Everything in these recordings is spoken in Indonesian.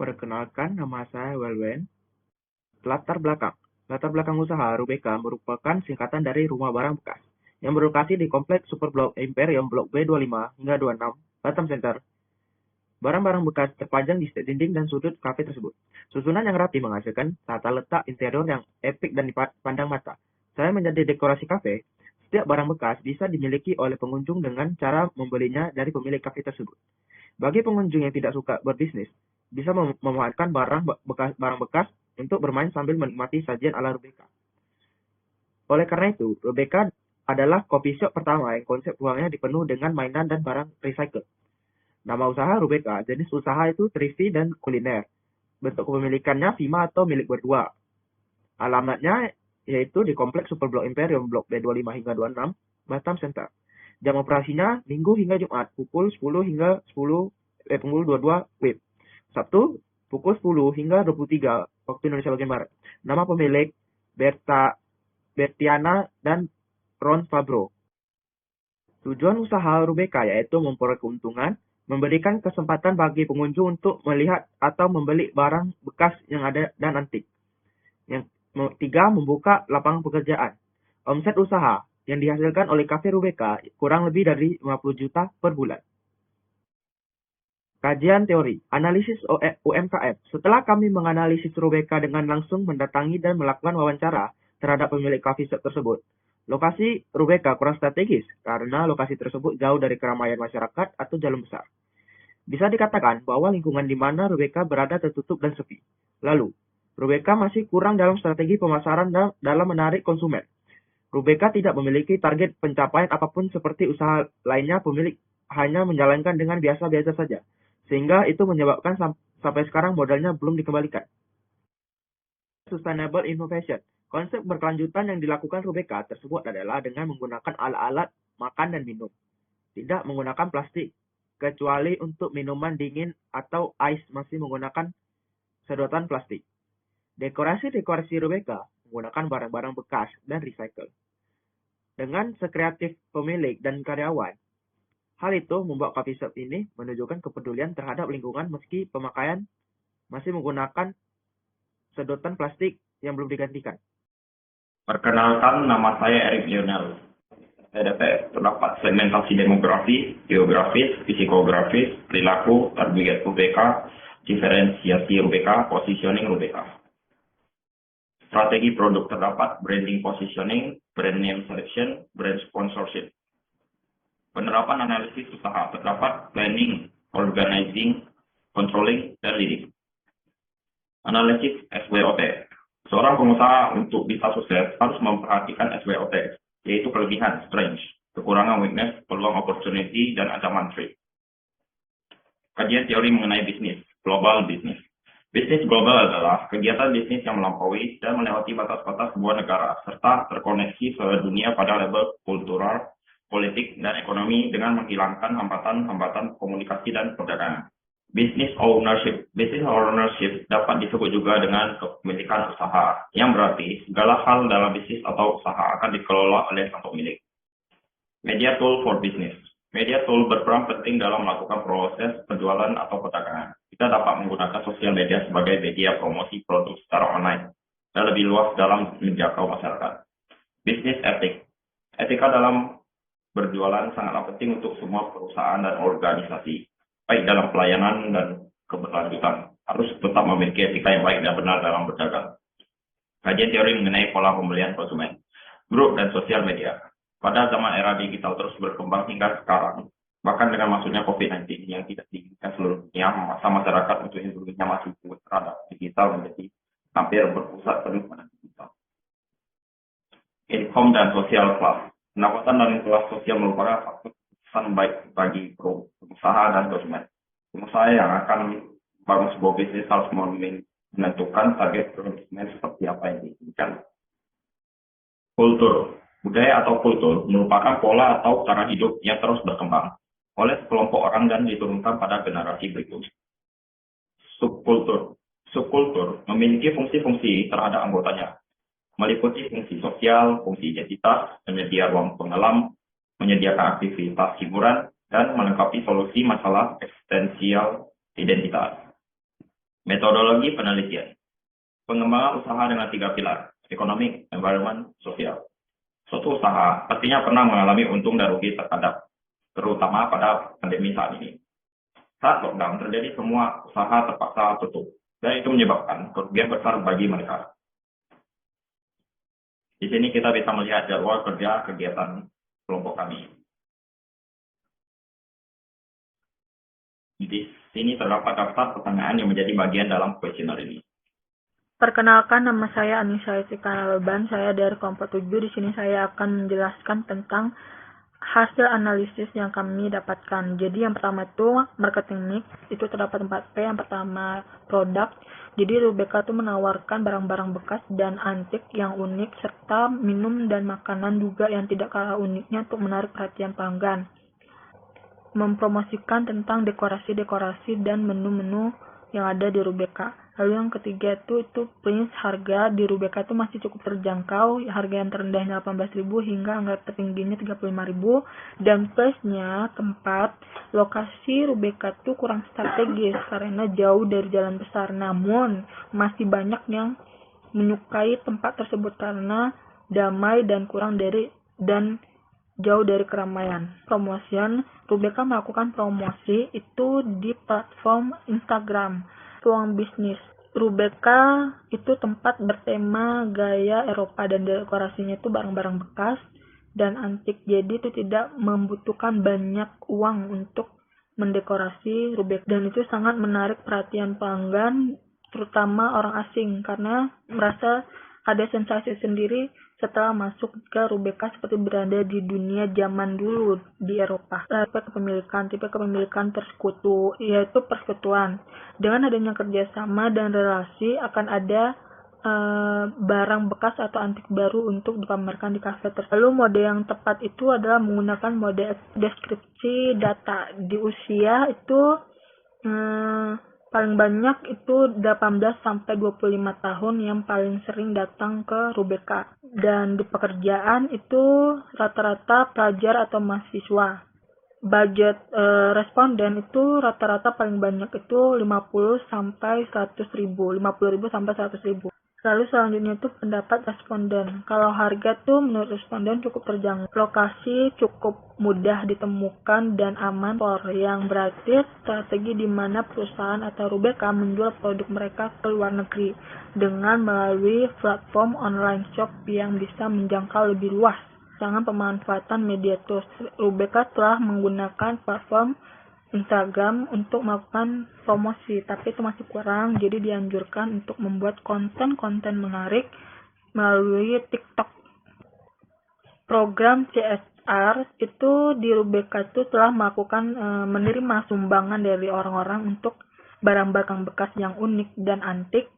Perkenalkan, nama saya Welwen. Latar belakang. Latar belakang usaha Rubeka merupakan singkatan dari Rumah Barang Bekas yang berlokasi di Kompleks Superblok Imperium Blok B25 hingga 26, Batam Center. Barang-barang bekas terpajang di setiap dinding dan sudut kafe tersebut. Susunan yang rapi menghasilkan tata letak interior yang epik dan dipandang mata. Saya menjadi dekorasi kafe. Setiap barang bekas bisa dimiliki oleh pengunjung dengan cara membelinya dari pemilik kafe tersebut. Bagi pengunjung yang tidak suka berbisnis, bisa memanfaatkan barang bekas untuk bermain sambil menikmati sajian ala Rubeka. Oleh karena itu, Rubeka adalah coffee shop pertama yang konsep ruangnya dipenuhi dengan mainan dan barang recycle. Nama usaha Rubeka, jenis usaha itu thrifty dan kuliner. Bentuk kepemilikannya FIMA atau milik berdua. Alamatnya yaitu di Kompleks Superblok Imperium Blok B25 hingga 26, Batam Center. Jam operasinya Minggu hingga Jumat pukul 10 hingga pukul 22 WIB. Sabtu pukul 10 hingga 23 waktu Indonesia bagian Barat. Nama pemilik Bertiana dan Ron Fabro. Tujuan usaha Rubeka yaitu memperoleh keuntungan, memberikan kesempatan bagi pengunjung untuk melihat atau membeli barang bekas yang ada dan antik. Yang ketiga, membuka lapangan pekerjaan. Omset usaha yang dihasilkan oleh Cafe Rubeka kurang lebih dari 50 juta per bulan. Kajian teori, analisis UMKM. Setelah kami menganalisis Rubeka dengan langsung mendatangi dan melakukan wawancara terhadap pemilik coffee shop tersebut, lokasi Rubeka kurang strategis karena lokasi tersebut jauh dari keramaian masyarakat atau jalan besar. Bisa dikatakan bahwa lingkungan di mana Rubeka berada tertutup dan sepi. Lalu, Rubeka masih kurang dalam strategi pemasaran dalam menarik konsumen. Rubeka tidak memiliki target pencapaian apapun seperti usaha lainnya, pemilik hanya menjalankan dengan biasa-biasa saja. Sehingga itu menyebabkan sampai sekarang modalnya belum dikembalikan. Sustainable Innovation. Konsep berkelanjutan yang dilakukan Rubeka tersebut adalah dengan menggunakan alat-alat makan dan minum. Tidak menggunakan plastik, kecuali untuk minuman dingin atau ais masih menggunakan sedotan plastik. Dekorasi Rubeka menggunakan barang-barang bekas dan recycle. Dengan sekreatif pemilik dan karyawan, hal itu membuat coffee shop ini menunjukkan kepedulian terhadap lingkungan meski pemakaian masih menggunakan sedotan plastik yang belum digantikan. Perkenalkan, nama saya Erik Lionel. EDP terdapat segmentasi demografi, geografis, psikografis, perilaku, target Rubeka, diferensiasi Rubeka, positioning Rubeka. Strategi produk terdapat branding positioning, brand name selection, brand sponsorship. Penerapan analisis usaha terdapat planning, organizing, controlling, dan leading. Analisis SWOT. Seorang pengusaha untuk bisa sukses harus memperhatikan SWOT, yaitu kelebihan, strength, kekurangan, weakness, peluang, opportunity, dan ancaman, threat. Kajian teori mengenai bisnis, global business. Bisnis global adalah kegiatan bisnis yang melampaui dan melewati batas-batas sebuah negara, serta terkoneksi sedunia pada level kultural, politik, dan ekonomi dengan menghilangkan hambatan-hambatan komunikasi dan perdagangan. Business ownership. Business ownership dapat disebut juga dengan kepemilikan usaha, yang berarti segala hal dalam bisnis atau usaha akan dikelola oleh sang pemilik. Media tool for business. Media tool berperan penting dalam melakukan proses penjualan atau perdagangan. Kita dapat menggunakan sosial media sebagai media promosi produk secara online dan lebih luas dalam menjangkau masyarakat. Business ethic. Etika dalam berjualan sangatlah penting untuk semua perusahaan dan organisasi, baik dalam pelayanan dan keberlanjutan. Harus tetap memiliki etika yang baik dan benar dalam berdagang. Kajian teori mengenai pola pembelian konsumen. Grup dan sosial media. Pada zaman era digital terus berkembang hingga sekarang, bahkan dengan masuknya COVID-19 yang tidak diinginkan seluruh dunia, memaksa masyarakat untuk hidupnya masih terhadap digital menjadi hampir berpusat penuh pada digital. Income dan social class. Pendapatan dari kelas sosial merupakan faktor keputusan baik bagi pengusaha dan konsumen. Pengusaha yang akan membangun sebuah bisnis harus menentukan target konsumen seperti apa yang diinginkan. Kultur. Budaya atau kultur merupakan pola atau cara hidup yang terus berkembang oleh sekelompok orang dan diturunkan pada generasi berikutnya. Subkultur. Subkultur memiliki fungsi-fungsi terhadap anggotanya, meliputi fungsi sosial, fungsi identitas, menyedia ruang pengelam, menyediakan aktivitas hiburan, dan melengkapi solusi masalah eksistensial identitas. Metodologi penelitian. Pengembangan usaha dengan 3 pilar, ekonomi, environment, sosial. Suatu usaha pastinya pernah mengalami untung dan rugi terutama pada pandemi saat ini. Saat lockdown terjadi, semua usaha terpaksa tutup, dan itu menyebabkan kerugian besar bagi mereka. Di sini kita bisa melihat jadwal kerja kegiatan kelompok kami. Di sini terdapat daftar pertanyaan yang menjadi bagian dalam kuesioner ini. Perkenalkan, nama saya Anissa Etika Naleban. Saya dari kelompok 7. Di sini saya akan menjelaskan tentang hasil analisis yang kami dapatkan. Jadi yang pertama itu marketing mix, itu terdapat 4P. Yang pertama produk. Jadi Rubeka itu menawarkan barang-barang bekas dan antik yang unik serta minum dan makanan juga yang tidak kalah uniknya untuk menarik perhatian pelanggan. Mempromosikan tentang dekorasi-dekorasi dan menu-menu yang ada di Rubeka. Lalu yang ketiga itu price harga di Rubeka itu masih cukup terjangkau, harga yang terendahnya 18.000 hingga angka tertingginya 35.000, dan plus-nya tempat lokasi Rubeka itu kurang strategis karena jauh dari jalan besar. Namun masih banyak yang menyukai tempat tersebut karena damai dan jauh dari keramaian. Promosian, Rubeka melakukan promosi itu di platform Instagram. Peluang bisnis, Rubeka itu tempat bertema gaya Eropa dan dekorasinya itu barang-barang bekas dan antik. Jadi itu tidak membutuhkan banyak uang untuk mendekorasi Rubeka, dan itu sangat menarik perhatian pelanggan, terutama orang asing, karena merasa ada sensasi sendiri setelah masuk ke Rubeka seperti berada di dunia zaman dulu di Eropa. Tipe kepemilikan tersekutu, yaitu persekutuan. Dengan adanya kerjasama dan relasi akan ada barang bekas atau antik baru untuk dipamerkan di kafe tersebut. Lalu mode yang tepat itu adalah menggunakan mode deskripsi data. Di usia itu paling banyak itu 18 sampai 25 tahun yang paling sering datang ke Rubeka. Dan di pekerjaan itu rata-rata pelajar atau mahasiswa. Budget responden itu rata-rata paling banyak itu 50 sampai 100.000, 50.000 sampai 100.000. Lalu selanjutnya itu pendapat responden. Kalau harga tuh menurut responden cukup terjangkau. Lokasi cukup mudah ditemukan dan aman yang berarti strategi di mana perusahaan atau Rubeka menjual produk mereka ke luar negeri dengan melalui platform online shop yang bisa menjangkau lebih luas. Dengan pemanfaatan media tools, Rubeka telah menggunakan platform Instagram untuk melakukan promosi, tapi itu masih kurang, jadi dianjurkan untuk membuat konten-konten menarik melalui TikTok. Program CSR itu di Rubeka itu telah melakukan menerima sumbangan dari orang-orang untuk barang-barang bekas yang unik dan antik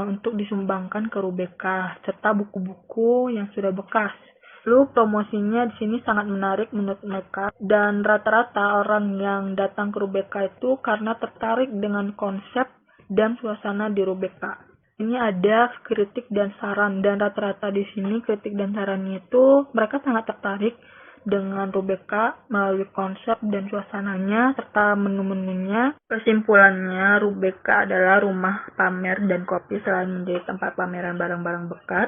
untuk disumbangkan ke Rubeka, serta buku-buku yang sudah bekas. Lalu promosinya di sini sangat menarik menurut mereka, dan rata-rata orang yang datang ke Rubeka itu karena tertarik dengan konsep dan suasana di Rubeka. Ini ada kritik dan saran, dan rata-rata di sini kritik dan sarannya itu mereka sangat tertarik dengan Rubeka melalui konsep dan suasananya serta menu-menunya. Kesimpulannya, Rubeka adalah rumah pamer dan kopi. Selain menjadi tempat pameran barang-barang bekas,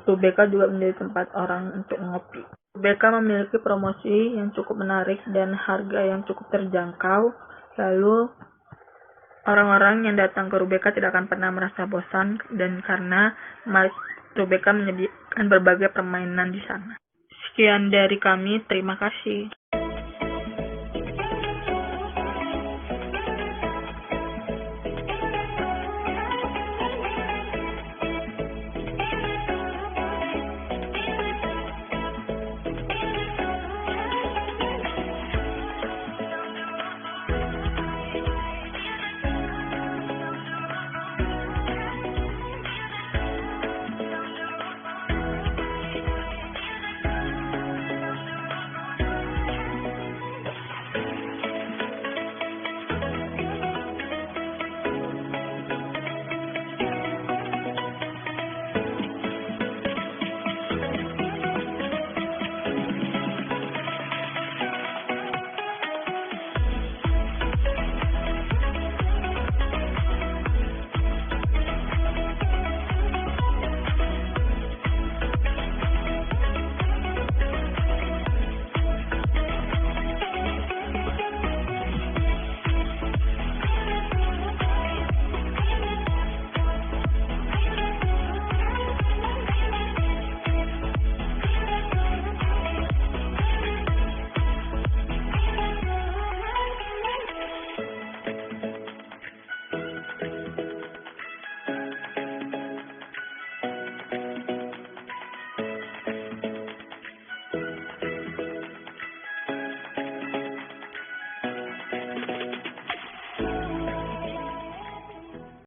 Rubeka juga menjadi tempat orang untuk ngopi. Rubeka memiliki promosi yang cukup menarik dan harga yang cukup terjangkau. Lalu orang-orang yang datang ke Rubeka tidak akan pernah merasa bosan, dan karena Rubeka menyediakan berbagai permainan di sana. Sekian dari kami, terima kasih.